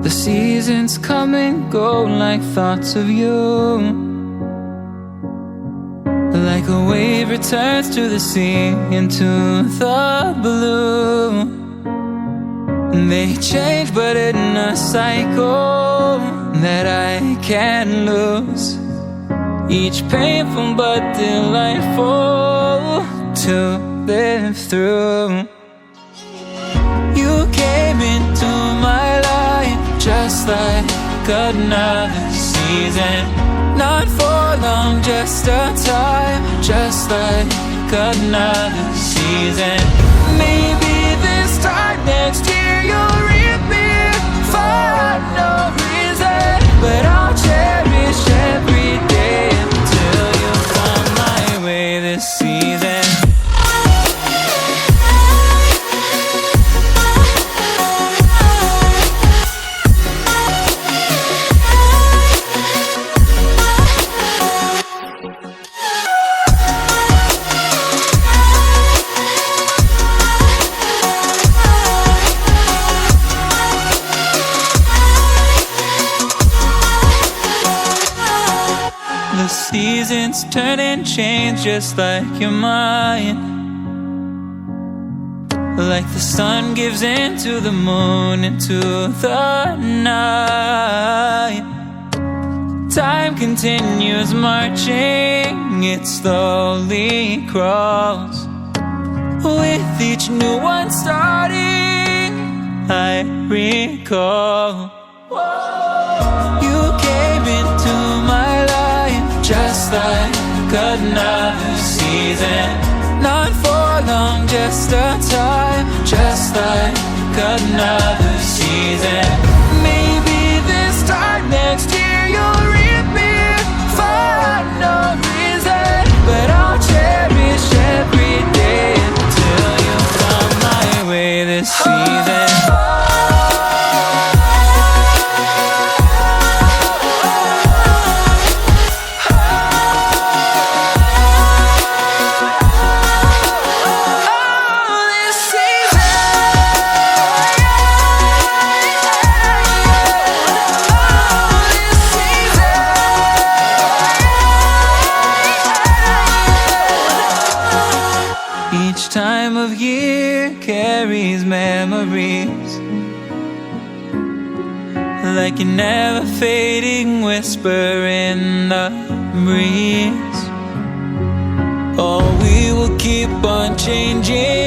The seasons come and go like thoughts of you. Like a wave returns to the sea, into the blue. They change but in a cycle that I can't lose. Each painful but delightful to live through. You came into my life just like another season. Not for long, just a time, just like another season. Maybe this time next year you'll reappear for no reason, but I'll cherish every day until you come my way this season. The seasons turn and change just like your mind. Like the sun gives into the moon, into the night. Time continues marching, it slowly crawls. With each new one starting, I recall. You came into my life just like another season. Not for long, just a time, just like another season. Maybe this time next year you'll reappear for no reason, but I'll cherish every day until you come my way this season. Each time of year carries memories, like a never fading whisper in the breeze. Oh, we will keep on changing